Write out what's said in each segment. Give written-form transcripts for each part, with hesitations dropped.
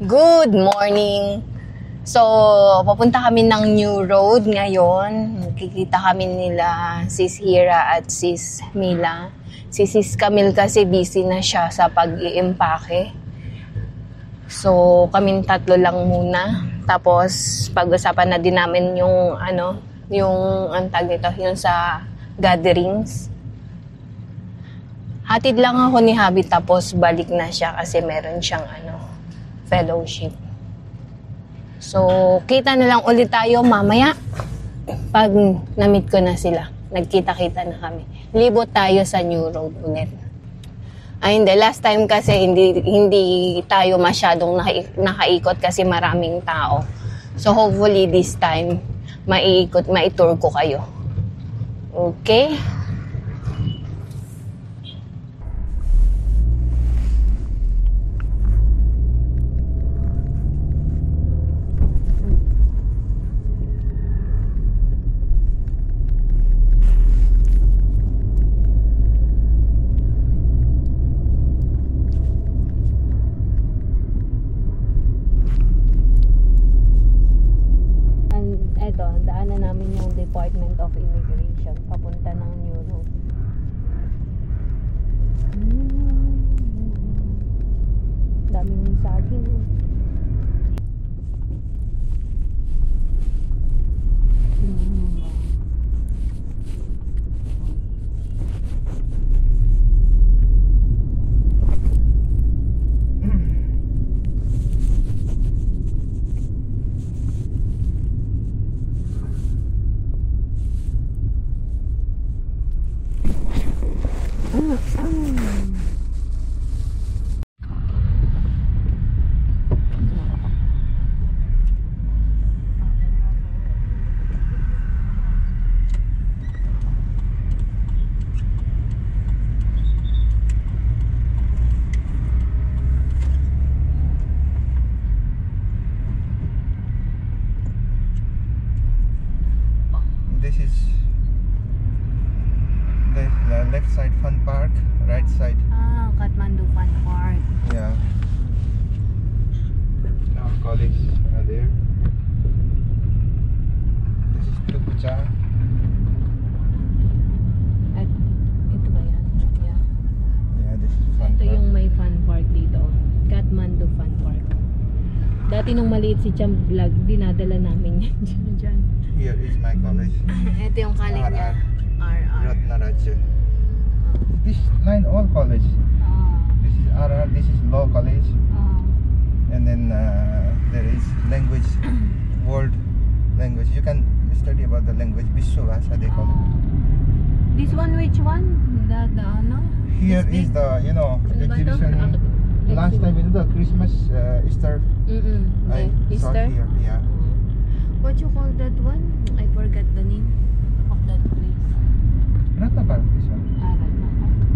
Good morning! So, papunta kami ng New Road ngayon. Kikita kami nila Sis Hira at Sis Mila. Si Sis Camille kasi busy na siya sa pag-iimpake. So, kaming tatlo lang muna. Tapos, pag-usapan na din namin yung yung sa gatherings. Hatid lang ako ni Habi tapos balik na siya kasi meron siyang fellowship. So, kita na lang ulit tayo mamaya pag na-meet ko na sila. Nagkita-kita na kami. Libot tayo sa New Road ulit. Ay, hindi. Last time kasi hindi tayo masyadong nakaikot kasi maraming tao. So, hopefully this time, maitour ko kayo. Okay? Daanan namin yung Department of Immigration papunta ng New Road. Daming saging. This is the left side fun park, right side. Kathmandu Fun Park. Yeah. Our colleagues are there. This is Tukucha. At ito ba yan? Yeah. Yeah, this is fun Ito park. yung may fun park dito. Kathmandu Fun Park. Dati nung maliit si Champ Vlog, dinadala namin yan dyan. Here is my college. Ito yung college niya. RR. Ratnaraja. This line all college. This is RR. This is law college. And then there is language, world language. You can study about the language. Vishwabhasha they call it. This one, which one? The Here this is the exhibition. Last time in the Christmas Easter. I saw Easter? here. Yeah. What you call that one? I forgot the name of that place. Ratna Park this one.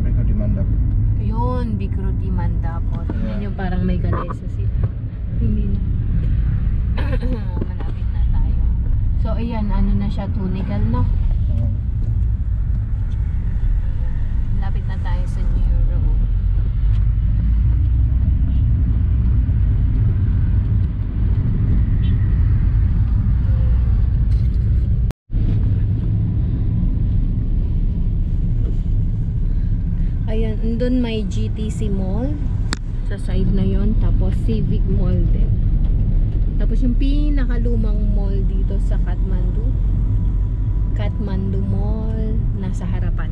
Bikruti Mandap. Yun, Bikruti Mandapot. Yeah. Yun yung parang may kalesa sila. Hindi na. Malapit na tayo. So, ayan, na siya, Tunical, no? Malapit na tayo sa New Road. Ayan, doon may GTC Mall sa side na yon, tapos Civic Mall din. Tapos yung pinakalumang mall dito sa Kathmandu Mall, nasa harapan.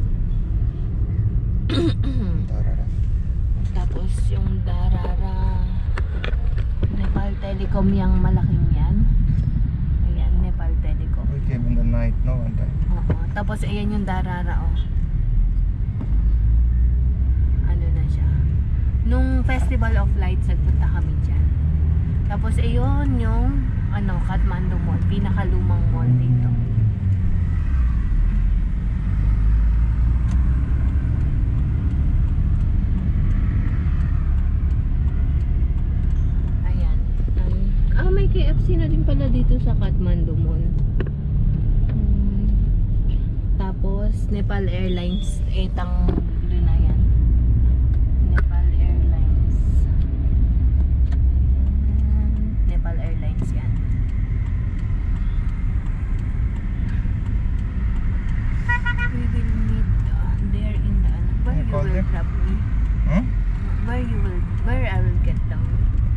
Tapos yung Darara, Nepal Telecom, yung malaking yan. Ayan, Nepal Telecom. We came in the night, no, one time. Tapos ayan yung Darara, nung Festival of Lights nagpunta kami dyan. Tapos ayun yung Kathmandu Mall, pinakalumang mall dito. Ayan. May KFC na din pala dito sa Kathmandu Mall. Tapos Nepal Airlines, etang blue na yan. Nepal Airlines. here. grab me? Hmm? Where I will get down?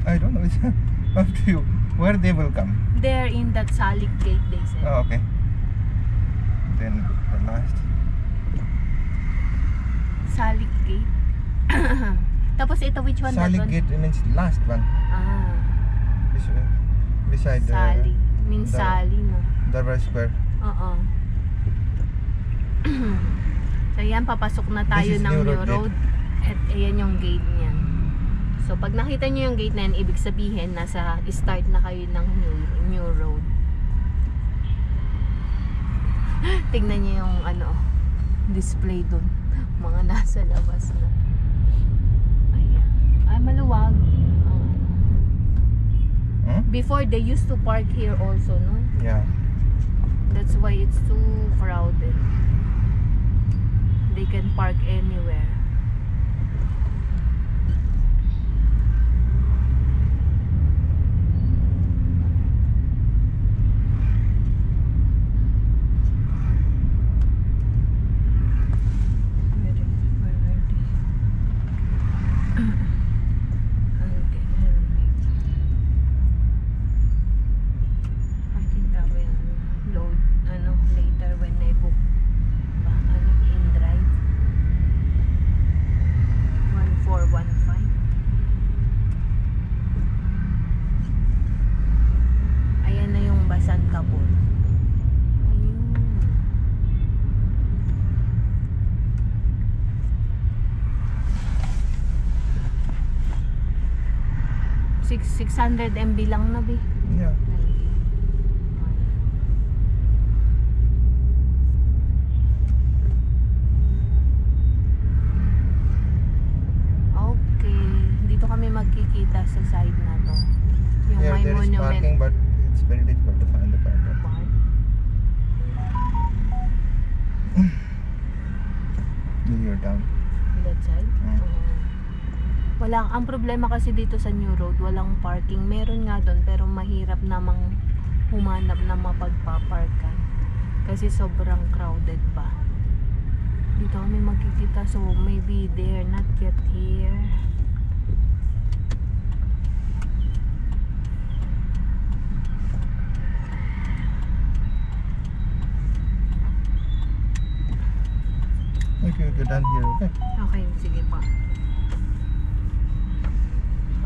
I don't know. It's up to you. Where they will come. There in that Salik gate, they said. Oh, okay. Then the last. Salik gate. Tapos ito, which one? Salik that one? gate means last one. Ah, Beside Sali. Means the- Sali, no? Darbar Square. Oo. So yan, papasok na tayo This is ng New New Road Road. At ayan yung gate niyan. So pag nakita nyo yung gate na yan, ibig sabihin nasa start na kayo ng New Road. Tignan nyo yung display dun. Mga nasa labas na. Ayan. Ay, maluwag. Before they used to park here also, no? Yeah. That's why it's too crowded. They can park anywhere. Ayun. 600 MB lang na, be. Yeah. Okay. Dito kami magkikita sa side na to. Yung Yeah, may there is monument. parking, but it's very difficult to find the parking. Park. You're down. That side? Mm. Wala, ang problema kasi dito sa New Road, walang parking. Meron nga doon, pero mahirap namang humanap na mapagpaparkan. Kasi sobrang crowded pa. Dito kami magkikita, so maybe they're not yet here. Okay, go down here, okay? Okay, sige pa.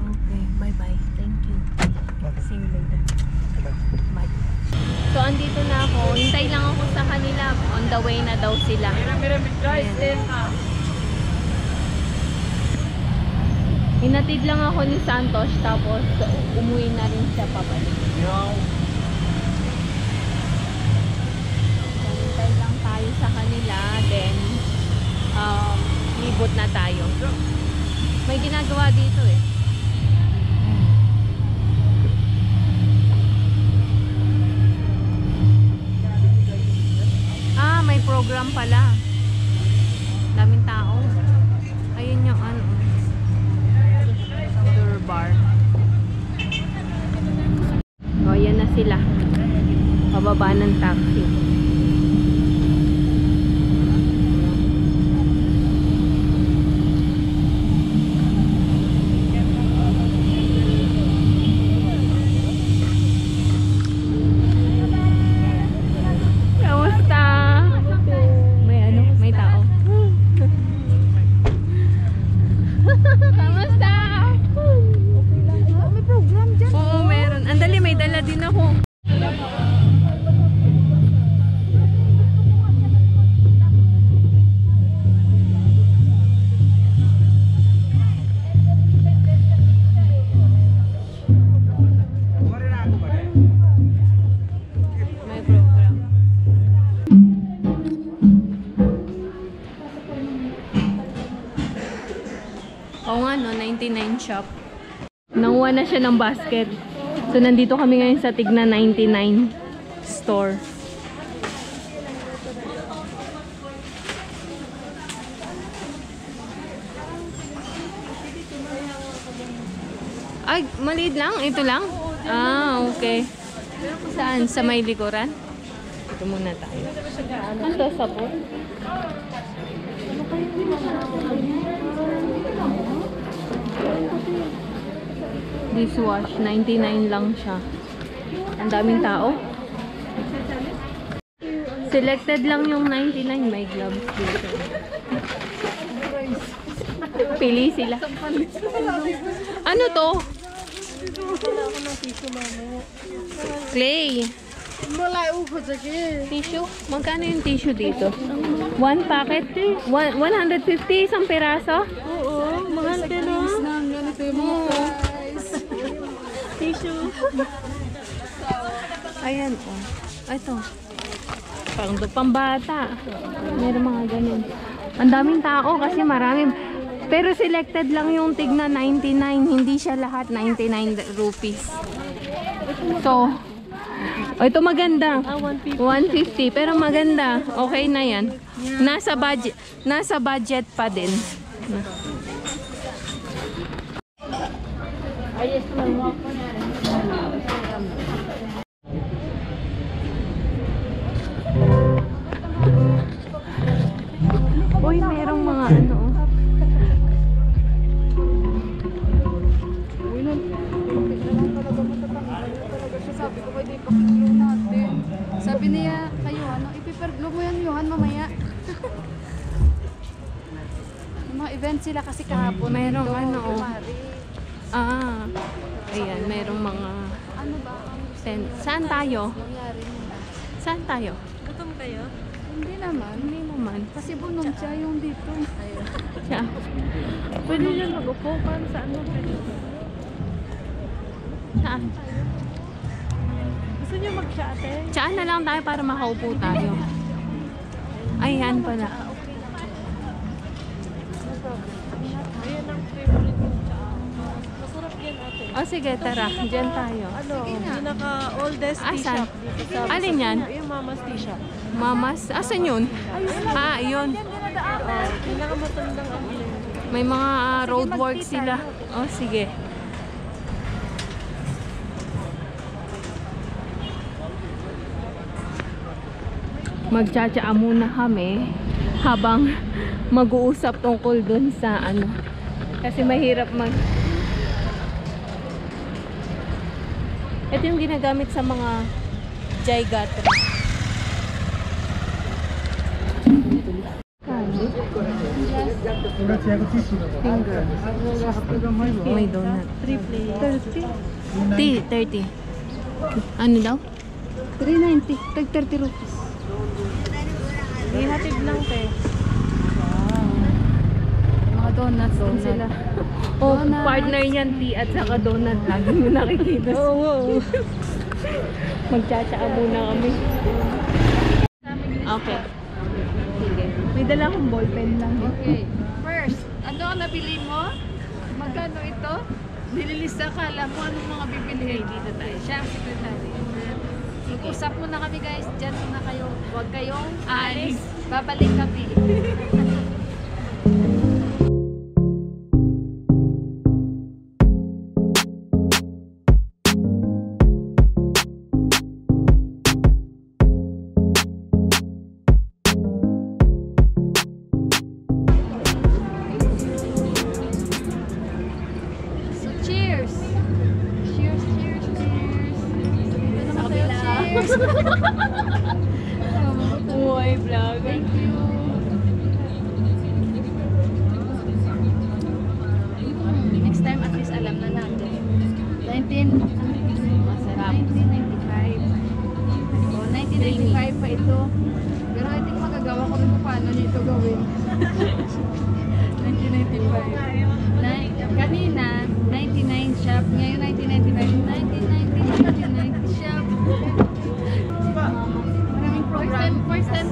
Okay, bye-bye. Thank you. Okay. See you later. Bye. Bye. So, andito na ako. Hintay lang ako sa kanila. On the way na daw sila. Ayan. Hinatid lang ako ni Santos, tapos umuwi na rin siya pabalik. So, hintay lang tayo sa kanila, then libot na tayo. May ginagawa dito eh. Ah, may program pala. Daming tao. Ayun yung bar. O, yan na sila. Pababa ng taxi. Kamusta? May tao. Kamusta? May program dyan. Oo, meron. Andali, may dala din ako. May program. Oo nga no, 99 shop. Nanguha na siya ng basket. So, nandito kami ngayon sa Tigna 99 store. Ay, maliit lang? Ito lang? Ah, okay. Saan? Sa may likuran? Ito muna tayo. Ano to, sapon? Ano kayo? dishwash. 99 lang siya. Ang daming tao. Selected lang yung 99. May gloves dito. Pili sila. Ano to? Clay. Tissue? Magkano yung tissue dito? One packet? 150 isang piraso? Oo, mahal ka na. Ganito yung mga price. Tissue. Ayan, oh. Ito. Parang pambata. Meron mga ganyan. Ang daming tao kasi marami. Pero selected lang yung tigna 99. Hindi siya lahat 99 rupees. So, oh, ito maganda. 150. Pero maganda. Okay na yan. Nasa budget pa din. Uy, merong mga ano. Sabi ko, pwede ipakiglo natin. Sabi niya, kayo, ano, ipiperglo mo yan, Johan, mamaya. Yung mga event sila kasi kahapon. Merong dito, ano, oh. Kumari. Ayan, merong mga Ano ba ang Saan tayo? nangyari nila? Saan tayo? Gutom kayo? Hindi naman. Hindi naman. Kasi bunong siya yung dito. Ayun. Siya. Pwede nyo mag-upo para sa ano kayo. Saan? Gusto nyo mag-shate? Saan na lang tayo para makaupo tayo? Ayan pala. Ayan ang favorite yung tsaa. Masarap yan ate. O sige, tara. Diyan tayo. Ano? Pinaka-oldest tea Asan? shop dito sa... Alin yan? Yung Mama's Tea Shop. Mamas? Asan yun? Yun. Pinakamatandang ang ilan. May mga roadwork sila. O sige. Magtsatsaa muna kami habang mag-uusap tungkol dun sa ano. Kasi mahirap Ito yung ginagamit sa mga jaigatri. Finger. May donut. 3 30. plates. Ano daw? 390. Tag 30 rupees. Ihatid lang, te. Mga donuts din sila. Oh, partner niyan, tea at saka donut. Lagi mo nakikita. Oo. Magtsatsaa muna kami. Okay. Sige. May dala akong ballpen lang. Okay. First, ano ang nabili mo? Magkano ito? Nililista ka, alam mo anong mga bibilihin. Dito tayo. Siya ang secretary. Mag-usap muna kami guys. Diyan muna kayo. Huwag kayong alis. Babalik kami. So cheers! Cheers, cheers, cheers! Ito naman tayo. Cheers! Uy, vlog. Thank you. Next time at least alam na natin. 1995. O, 1995 pa ito. Pero I think magagawa ko rin kung paano nito gawin. 1995. Kanina, 99 shop. Ngayon, 1995. 1990 shop. Maraming program. First time.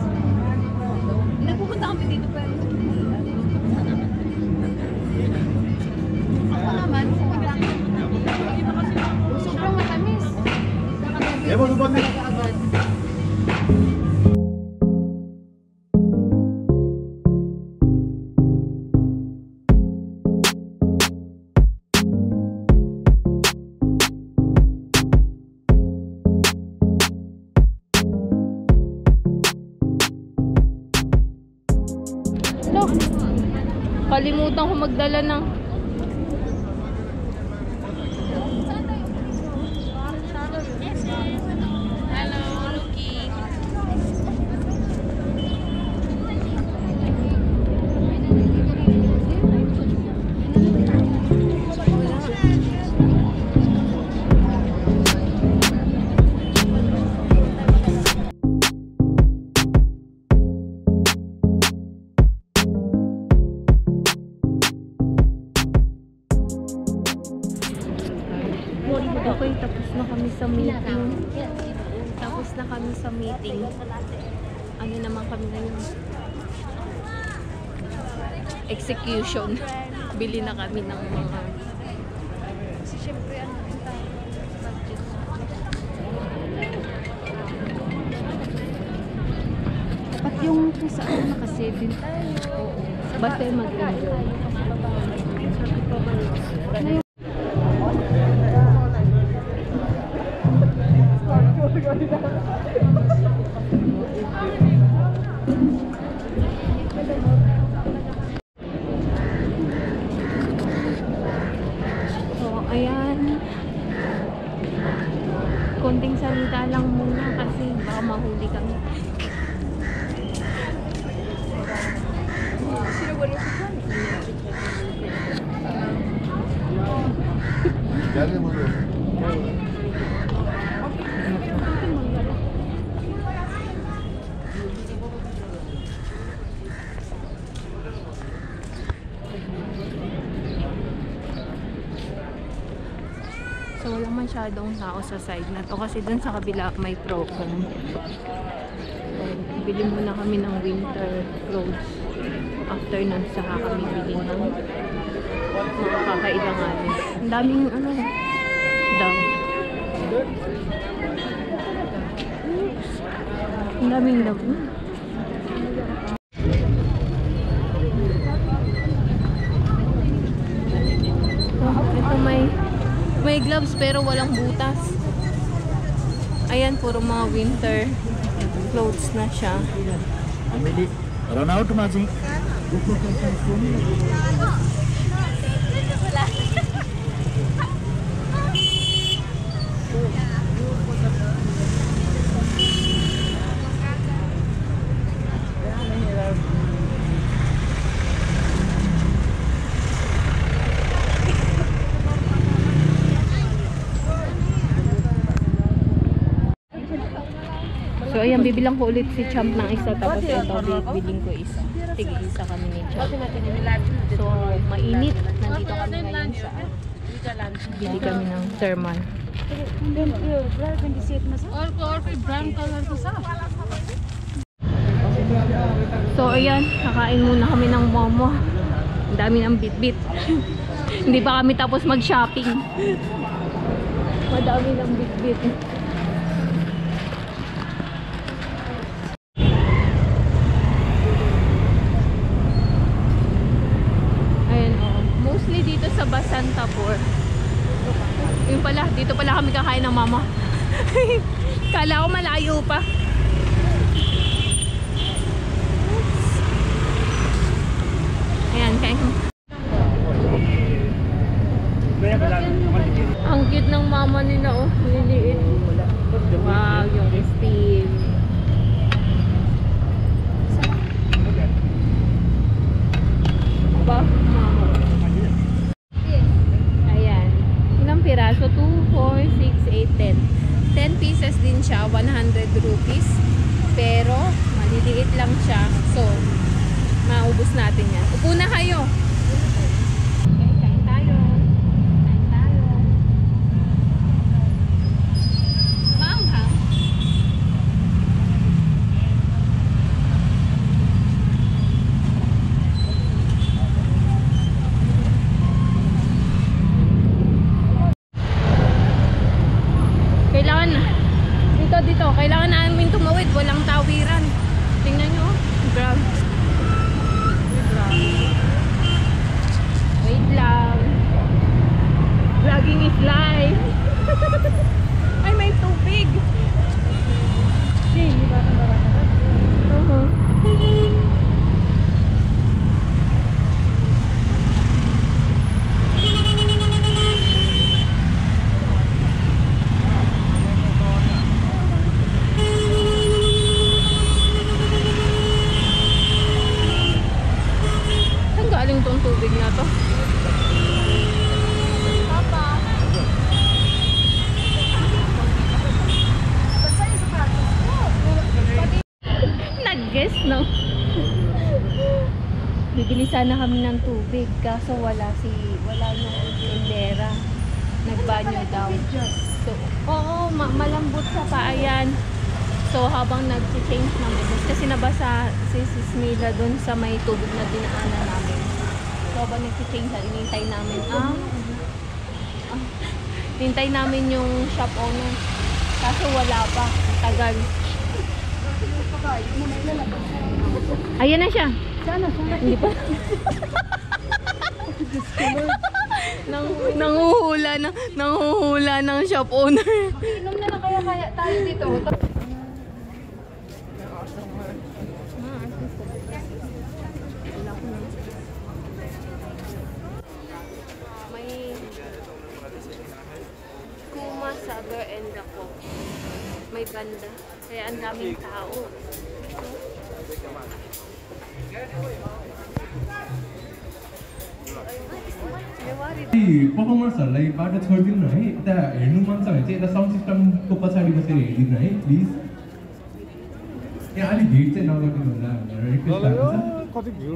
Nagpupunta kami dito pero ako naman, sobrang matamis. Nakagabi agad. Look, kalimutan ko magdala ng tapos na kami sa meeting. Tapos na kami sa meeting. Ano naman kami ngayon? Execution. Bili na kami ng mga... Kasi syempre, ano din tayo, budget. Dapat yung kung saan nakasave din tayo. Oo. Basta mag-enjoy. So, ayan. Konting salita lang muna kasi baka mahuli kami. Dali mo yun. So, walang masyadong tao sa side na to kasi dun sa kabila may program. So, bili muna kami ng winter clothes. After nun, saka kami bili ng mga kakailanganin. Ang daming ano, dam. Ang daming dam. Ito may gloves pero walang butas. Ayan, puro mga winter clothes na siya. Amelie, run out, Maji. So, ayan, bibilang ko ulit si Champ ng isa. Tapos ito, bibiling ko isa. Sige, isa kami ni Champ. So, mainit. Nandito kami ngayon sa... Bili kami ng thermal. Or brown color to sa. So, ayan. Kakain muna kami ng momo. Ang dami ng bit-bit. Hindi pa kami tapos mag-shopping. Madami ng bit-bit. Dito sa Basantapur. Yun pala, dito pala kami kakain ng mama. Kala ko malayo pa. Ayan, kain. Ang cute ng mama nila, oh. Liliit. Wow, yung steam. Ba? Piraso, 2, 4, 6, 8, 10. 10 pieces din siya, 100 rupees. Pero, maliliit lang siya. So, maubos natin yan. Upo na kayo. Okay, kain tayo. Kain tayo. Maanghang. Dito, kailangan namin tumawid, walang tawiran. Tingnan nyo, grab. Wait lang. Vlogging is live. Ay, may tubig. Tong tubig na to. Papa. Nag-guess, no? Bibili sana kami ng tubig kaso wala yung tindera. Nagbanyo daw. So, oo, malambot sa paa yan. So, habang nag-change ng ibos, kasi nabasa si Sis Mila doon sa may tubig na dinaanan namin. So, habang nag-change na, inintay namin hintay namin yung shop owner. Kaso wala pa. Tagal. Ayan na siya. Sana. Hindi pa. Nanguhula ng shop owner. Inom na lang kaya tayo dito. May Kuma, Sagar, and Dako. May banda. Kaya ang daming tao. पर्फर्मर्सहरूलाई बाटो छोडिदिनु न है यता हेर्नु मन छ भने चाहिँ यता साउन्ड सिस्टमको पछाडि बसेर हेरिदिनु है प्लिज यहाँ अलिक भिड चाहिँ नगरिदिनु होला भनेर रिक्वेस्ट भएको छ कति भिड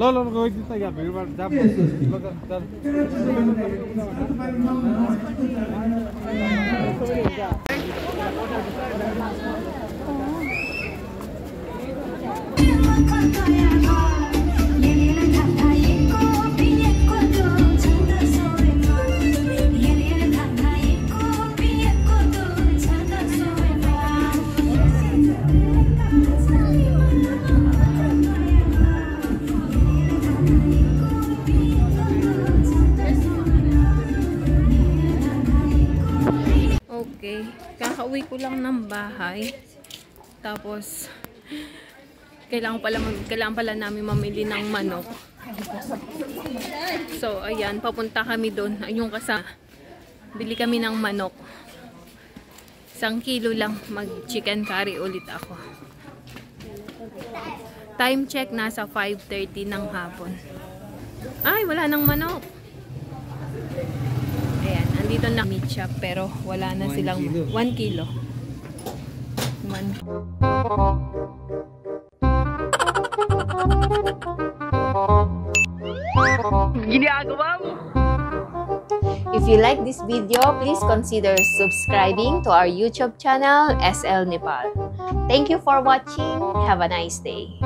ल गइदिनु त यहाँ भिडबाट जाम Okay, kakauwi ko lang ng bahay. Tapos kailangan pala namin mamili ng manok. So ayan, papunta kami doon. Ayun kasama. Bili kami ng manok. 1 kilo lang, mag chicken curry ulit ako. Time check, nasa 5:30 ng hapon. Ay, wala nang manok. Ayan, andito na meat shop pero wala na silang 1 kilo. Ginagawa mo. If you like this video, please consider subscribing to our YouTube channel, SL Nepal. Thank you for watching. Have a nice day.